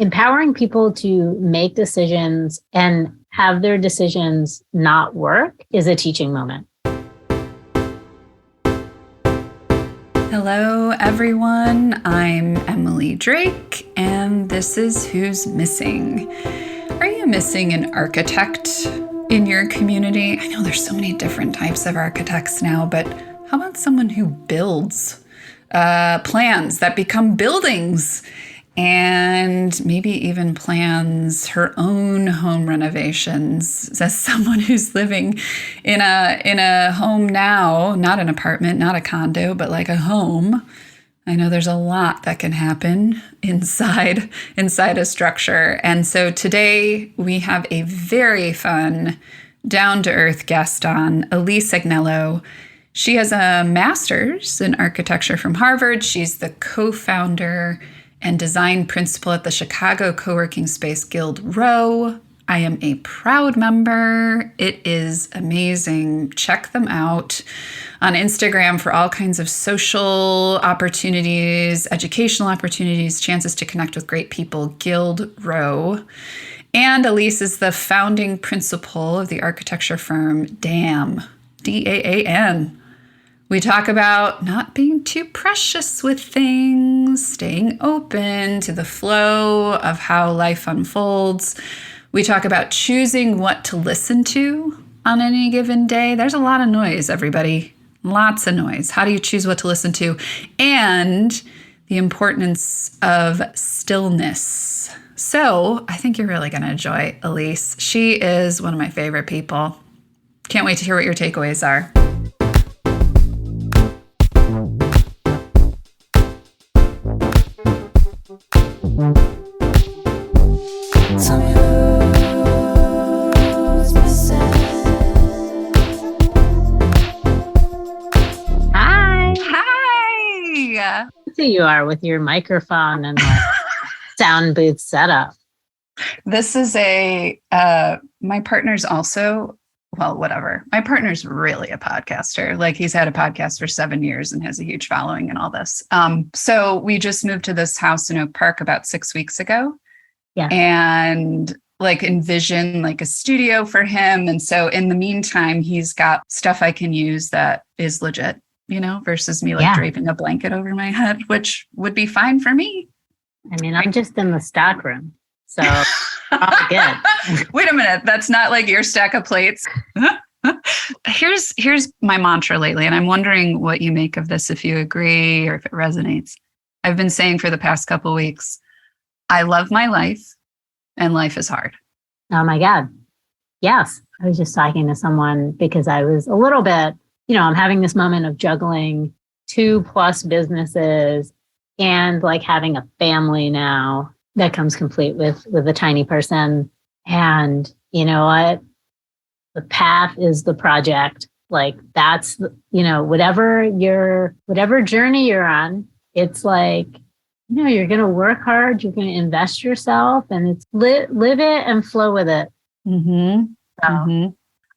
empowering people to make decisions and have their decisions not work is a teaching moment. Hello, everyone. I'm Emily Drake, and this is Who's Missing. Are you missing an architect in your community? I know there's so many different types of architects now, but how about someone who builds plans that become buildings and maybe even plans her own home renovations? As someone who's living in a home now, not an apartment, not a condo, but like a home, I know there's a lot that can happen inside a structure. And so today we have a very fun, down-to-earth guest on, Elyse Agnello. She has a master's in architecture from Harvard. She's the co-founder and design principal at the Chicago co-working space Guild Row. I am a proud member. It is amazing. Check them out on Instagram for all kinds of social opportunities, educational opportunities, chances to connect with great people, Guild Row. And Elyse is the founding principal of the architecture firm DAAN, D-A-A-N. We talk about not being too precious with things, staying open to the flow of how life unfolds. We talk about choosing what to listen to on any given day. There's a lot of noise, everybody. Lots of noise. How do you choose what to listen to? And the importance of stillness. So I think you're really going to enjoy Elyse. She is one of my favorite people. Can't wait to hear what your takeaways are. You are with your microphone and like sound booth setup. This is my partner's also, well, whatever. My partner's really a podcaster. Like he's had a podcast for 7 years and has a huge following and all this. So we just moved to this house in Oak Park about 6 weeks ago. Yeah. And like envision like a studio for him. And so in the meantime, he's got stuff I can use that is legit, versus me draping a blanket over my head, which would be fine for me. I mean, I'm just in the stock room, so all good. Wait a minute. That's not like your stack of plates. Here's my mantra lately, and I'm wondering what you make of this, if you agree or if it resonates. I've been saying for the past couple of weeks, I love my life and life is hard. Oh my God. Yes. I was just talking to someone because I was a little bit, I'm having this moment of juggling 2+ businesses and like having a family now that comes complete with a tiny person. And you know what? The path is the project. Like that's, whatever journey you're on, it's like, you're going to work hard, you're going to invest yourself, and it's live it and flow with it. Mm-hmm. So. Mm-hmm.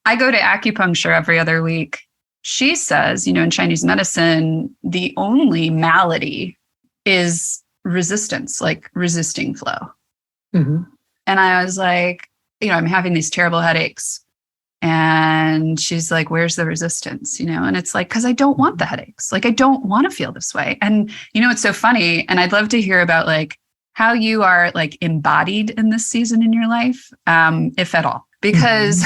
I go to acupuncture every other week. She says, in Chinese medicine, the only malady is resistance, like resisting flow. Mm-hmm. And I was like, I'm having these terrible headaches. And she's like, where's the resistance? And it's like, because I don't want the headaches. Like, I don't want to feel this way. And, it's so funny. And I'd love to hear about like how you are like embodied in this season in your life, if at all, because,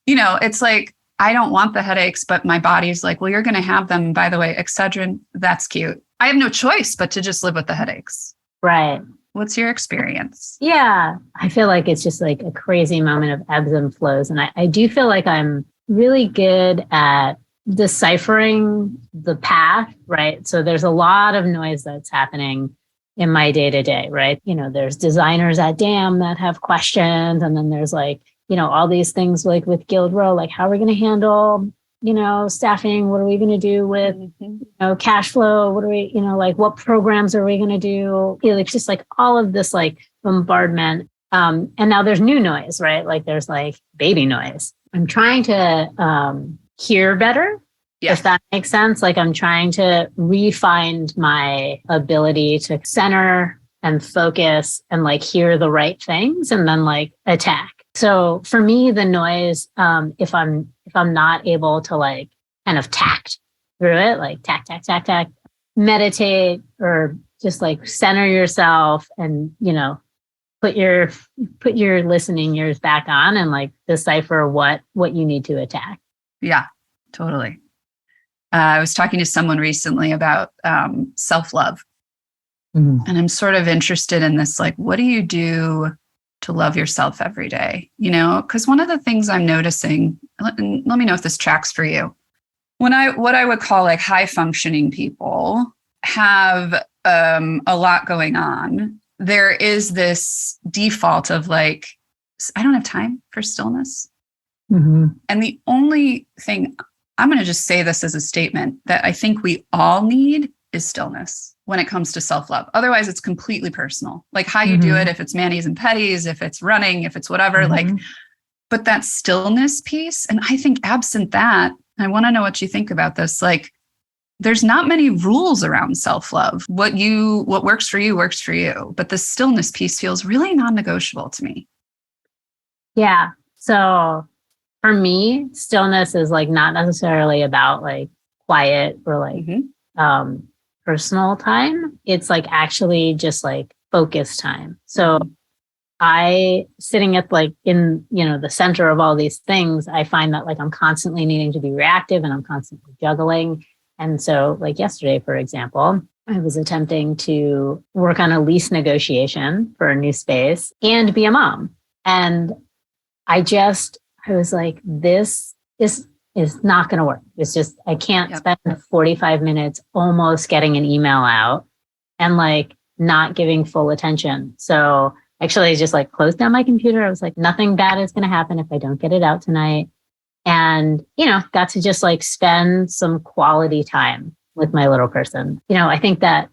it's like, I don't want the headaches, but my body's like, well, you're going to have them. By the way, Excedrin, that's cute. I have no choice but to just live with the headaches. Right. What's your experience? Yeah, I feel like it's just like a crazy moment of ebbs and flows. And I do feel like I'm really good at deciphering the path, right? So there's a lot of noise that's happening in my day-to-day, right? There's designers at DAAN that have questions. And then there's like, all these things like with Guild Row, like how are we going to handle, staffing? What are we going to do with, cash flow? What are we, like what programs are we going to do? It's just like all of this like bombardment. And now there's new noise, right? Like there's like baby noise. I'm trying to hear better, if that makes sense. Like I'm trying to refine my ability to center and focus and like hear the right things and then like attack. So for me, the noise, if I'm not able to like kind of tact through it, like tact, meditate or just like center yourself and, put your listening ears back on and like decipher what you need to attack. Yeah, totally. I was talking to someone recently about self-love. And I'm sort of interested in this, like, what do you do to love yourself every day? Because one of the things I'm noticing, and let me know if this tracks for you. What I would call like high functioning people have a lot going on. There is this default of like, I don't have time for stillness. And the only thing, I'm going to just say this as a statement, that I think we all need is stillness when it comes to self-love. Otherwise, it's completely personal. Like how you do it, if it's manis and petties, if it's running, if it's whatever, like, but that stillness piece. And I think absent that, I want to know what you think about this. Like, there's not many rules around self-love. What works for you works for you. But the stillness piece feels really non-negotiable to me. Yeah. So for me, stillness is like not necessarily about like quiet or like personal time. It's like actually just like focus time. So I sitting at like in, the center of all these things, I find that like I'm constantly needing to be reactive and I'm constantly juggling. And so like yesterday, for example, I was attempting to work on a lease negotiation for a new space and be a mom. And I was like, this is not going to work. It's just, I can't spend 45 minutes almost getting an email out and like not giving full attention. So actually I just like closed down my computer. I was like, nothing bad is going to happen if I don't get it out tonight. And, got to just like spend some quality time with my little person. I think that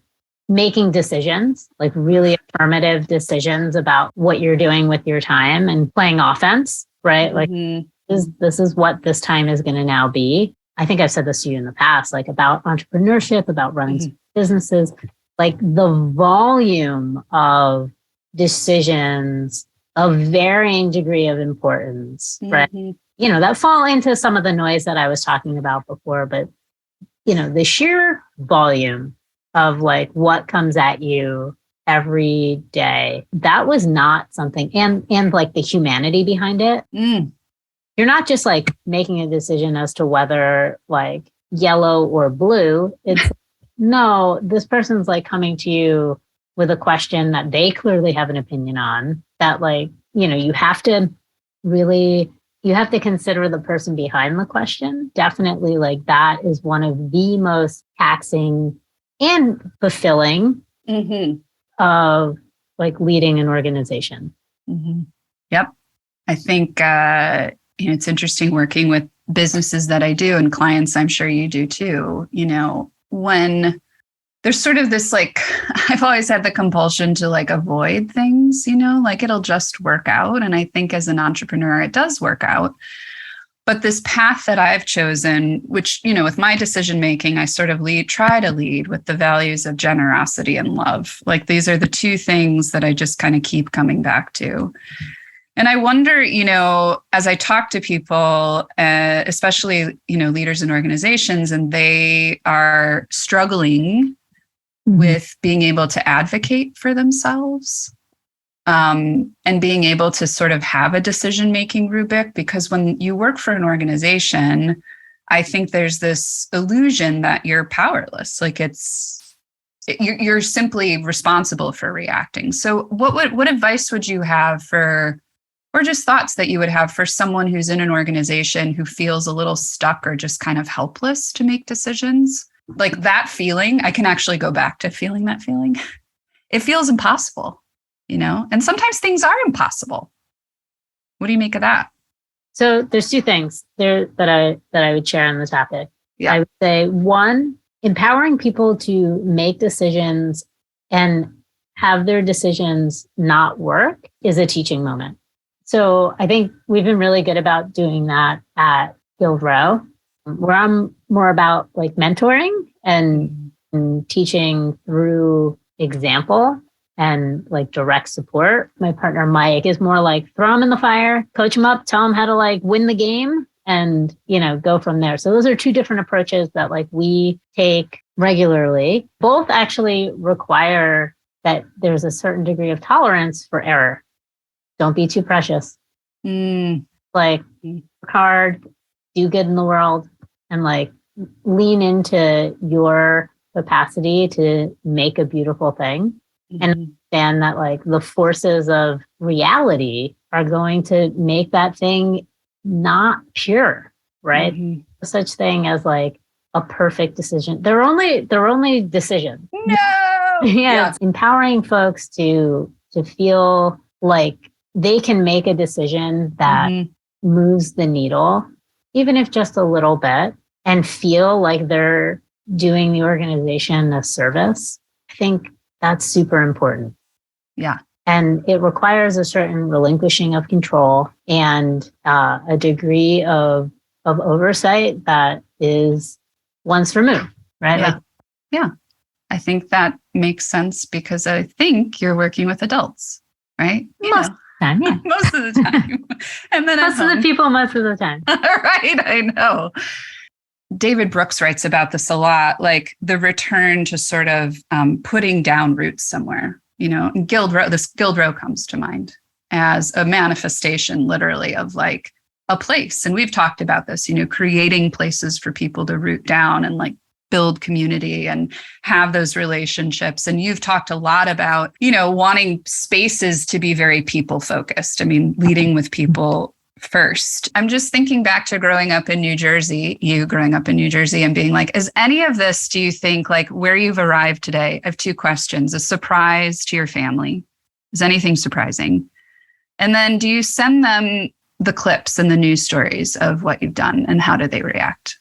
making decisions, like really affirmative decisions about what you're doing with your time and playing offense, right? Like this is what this time is going to now be. I think I've said this to you in the past, like about entrepreneurship, about running businesses, like the volume of decisions of varying degree of importance, right? That fall into some of the noise that I was talking about before, but, the sheer volume of like what comes at you every day, that was not something, and like the humanity behind it. You're not just like making a decision as to whether like yellow or blue. It's no, this person's like coming to you with a question that they clearly have an opinion on that like, you have to consider the person behind the question. Definitely like that is one of the most taxing and fulfilling of like leading an organization. Yep. I think, it's interesting working with businesses that I do and clients, I'm sure you do too, when there's sort of this, like, I've always had the compulsion to like avoid things, like it'll just work out. And I think as an entrepreneur, it does work out. But this path that I've chosen, which, with my decision making, I sort of try to lead with the values of generosity and love. Like these are the two things that I just kind of keep coming back to. And I wonder, as I talk to people, especially, leaders in organizations, and they are struggling with being able to advocate for themselves and being able to sort of have a decision-making rubric, because when you work for an organization, I think there's this illusion that you're powerless. Like you're simply responsible for reacting. So what advice would you have for, or just thoughts that you would have for someone who's in an organization who feels a little stuck or just kind of helpless to make decisions? Like that feeling, I can actually go back to feeling that feeling. It feels impossible, and sometimes things are impossible. What do you make of that? So there's two things there that I would share on the topic. I would say one, empowering people to make decisions and have their decisions not work is a teaching moment. So I think we've been really good about doing that at Guild Row, where I'm more about like mentoring and teaching through example. and like direct support. My partner, Mike, is more like throw him in the fire, coach him up, tell him how to like win the game and, go from there. So those are two different approaches that like we take regularly. Both actually require that there's a certain degree of tolerance for error. Don't be too precious. Like work hard, do good in the world, and like lean into your capacity to make a beautiful thing and understand that like the forces of reality are going to make that thing not pure, right? Such thing as like a perfect decision. They're only decisions. No. Yeah. It's empowering folks to feel like they can make a decision that moves the needle, even if just a little bit, and feel like they're doing the organization a service. I think that's super important. Yeah. And it requires a certain relinquishing of control and a degree of oversight that is once removed, right? Yeah. Like, yeah. I think that makes sense because I think you're working with adults, right? Most of the time, yeah. Most of the time. And then most of the people, most of the time. Right. I know. David Brooks writes about this a lot, like the return to sort of putting down roots somewhere, and Guild Row comes to mind as a manifestation literally of like a place. And we've talked about this, creating places for people to root down and like build community and have those relationships. And you've talked a lot about, wanting spaces to be very people focused. I mean, leading with people first. I'm just thinking back to you growing up in New Jersey and being like, is any of this, do you think like where you've arrived today? I have two questions. A surprise to your family? Is anything surprising? And then do you send them the clips and the news stories of what you've done and how do they react?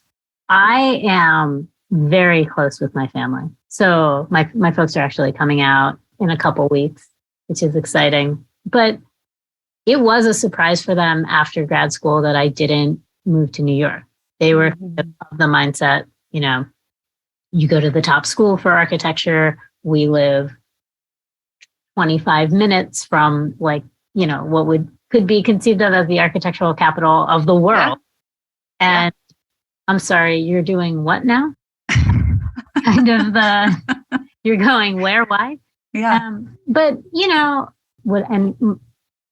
I am very close with my family. So my folks are actually coming out in a couple weeks, which is exciting. But it was a surprise for them after grad school that I didn't move to New York. They were of the mindset, you go to the top school for architecture. We live 25 minutes from like, what could be conceived of as the architectural capital of the world. Yeah. And I'm sorry, you're doing what now? Kind of you're going where, why? Yeah. But,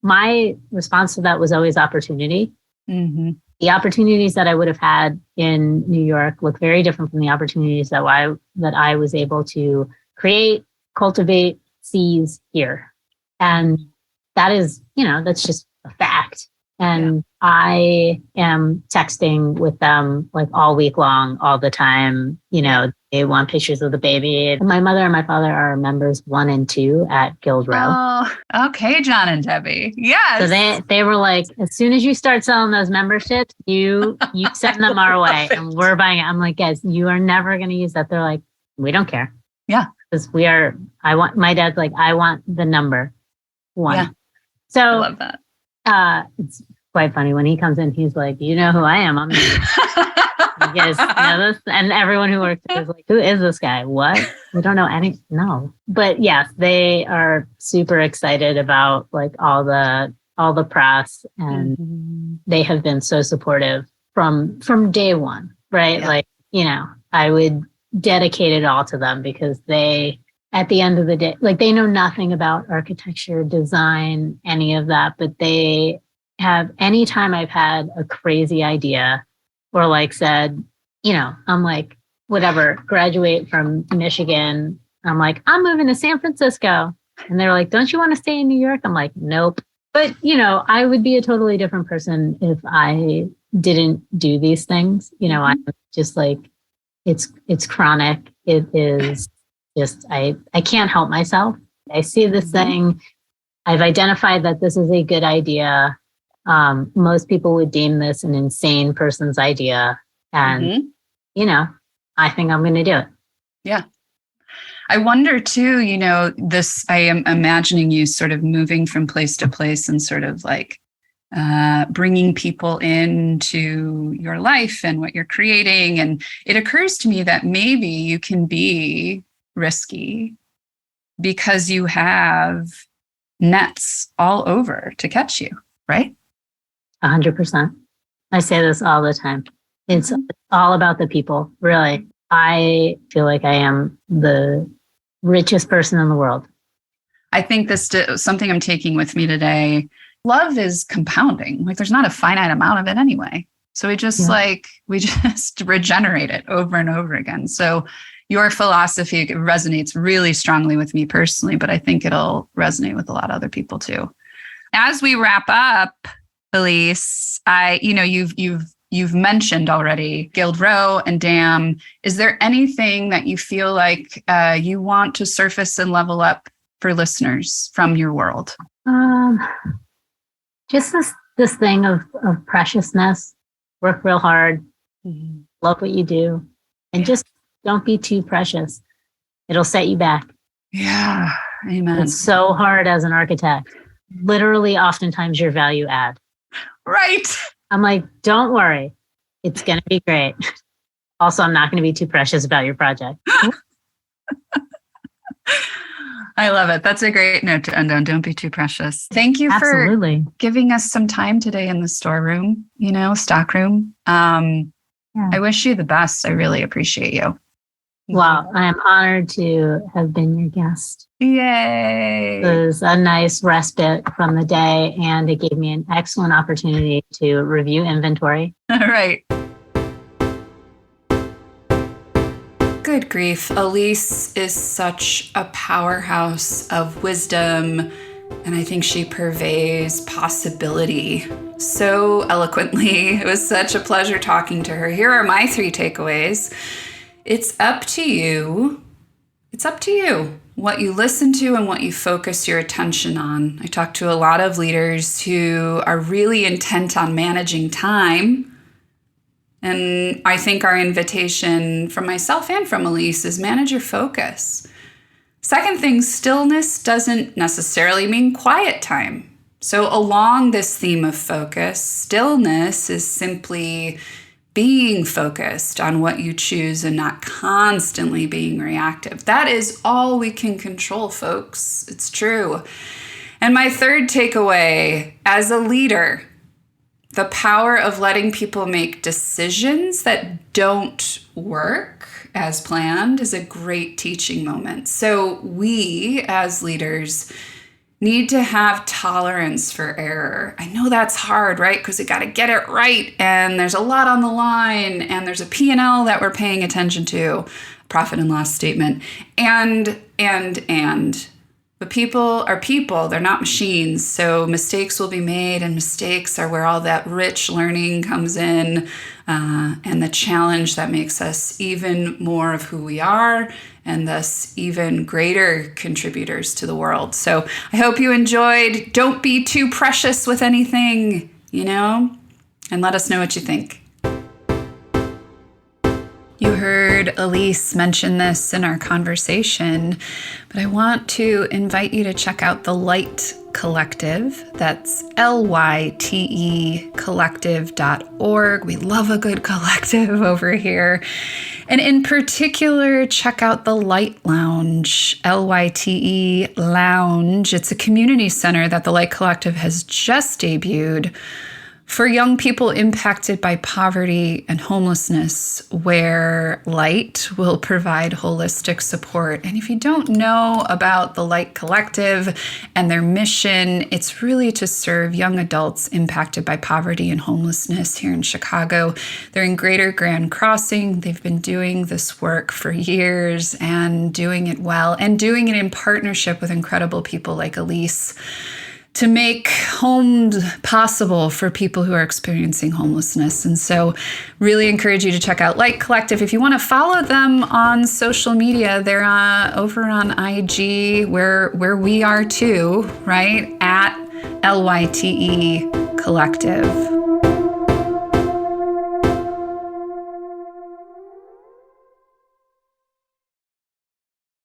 my response to that was always opportunity. The opportunities that I would have had in New York look very different from the opportunities that I was able to create, cultivate, seize here. And that is, that's just a fact. And I am texting with them like all week long, all the time. They want pictures of the baby. My mother and my father are members 1 and 2 at Guild Row. Oh, okay, John and Debbie. Yes. So they were like, as soon as you start selling those memberships, you send them our way and we're buying it. I'm like, guys, you are never going to use that. They're like, we don't care. Yeah. Because my dad's like, I want the number 1. Yeah. So I love that. It's quite funny when he comes in, he's like, you know who I am. I'm you guys know this? And everyone who works there is like, who is this guy? What? We don't know no. But yes, they are super excited about like all the press and they have been so supportive from day one, right? Yeah. Like, I would dedicate it all to them because they, at the end of the day, like they know nothing about architecture, design, any of that, but they have, anytime I've had a crazy idea or like said, I'm like, whatever, graduate from Michigan. I'm like, I'm moving to San Francisco. And they're like, don't you want to stay in New York? I'm like, nope. But, I would be a totally different person if I didn't do these things. I'm just like, it's chronic. It is just, I can't help myself. I see this thing. I've identified that this is a good idea. Most people would deem this an insane person's idea. And, I think I'm going to do it. Yeah. I wonder too, I am imagining you sort of moving from place to place and sort of like bringing people into your life and what you're creating. And it occurs to me that maybe you can be risky because you have nets all over to catch you, right? 100%. I say this all the time. It's all about the people, really. I feel like I am the richest person in the world. I think this is something I'm taking with me today. Love is compounding. Like there's not a finite amount of it anyway. So we just regenerate it over and over again. So your philosophy resonates really strongly with me personally, but I think it'll resonate with a lot of other people too. As we wrap up, Elyse, you've mentioned already Guild Row and DAM. Is there anything that you feel like you want to surface and level up for listeners from your world? Just this thing of preciousness. Work real hard, love what you do, and just don't be too precious. It'll set you back. Yeah, amen. It's so hard as an architect. Literally, oftentimes your value add. Right. I'm like, don't worry. It's going to be great. Also, I'm not going to be too precious about your project. I love it. That's a great note to end on. Don't be too precious. Thank you Absolutely. for giving us some time today in the storeroom, stockroom. I wish you the best. I really appreciate you. Well, I am honored to have been your guest. Yay. It was a nice respite from the day, and it gave me an excellent opportunity to review inventory. All right. Good grief. Elyse is such a powerhouse of wisdom, and I think she purveys possibility so eloquently. It was such a pleasure talking to her. Here are my 3 takeaways. It's up to you. It's up to you what you listen to and what you focus your attention on. I talk to a lot of leaders who are really intent on managing time. And I think our invitation from myself and from Elyse is manage your focus. Second thing, stillness doesn't necessarily mean quiet time. So along this theme of focus, stillness is simply being focused on what you choose and not constantly being reactive. That is all we can control, folks. It's true. And my third takeaway, as a leader, the power of letting people make decisions that don't work as planned is a great teaching moment. So we, as leaders, need to have tolerance for error. I know that's hard, right? Because we got to get it right. And there's a lot on the line. And there's a P&L that we're paying attention to, profit and loss statement. And. But people are people, they're not machines. So mistakes will be made, and mistakes are where all that rich learning comes in, and the challenge that makes us even more of who we are, and thus even greater contributors to the world. So I hope you enjoyed. Don't be too precious with anything, and let us know what you think. You heard Elyse mention this in our conversation, but I want to invite you to check out the Light Collective. That's LYTE collective.org. We love a good collective over here. And in particular, check out the Light Lounge, LYTE Lounge. It's a community center that the Light Collective has just debuted for young people impacted by poverty and homelessness, where Light will provide holistic support. And if you don't know about the Light Collective and their mission, it's really to serve young adults impacted by poverty and homelessness here in Chicago. They're in Greater Grand Crossing. They've been doing this work for years and doing it well, and doing it in partnership with incredible people like Elyse, to make homes possible for people who are experiencing homelessness. And so really encourage you to check out Light Collective. If you want to follow them on social media, they're over on IG, where we are too, right? At LYTE Collective.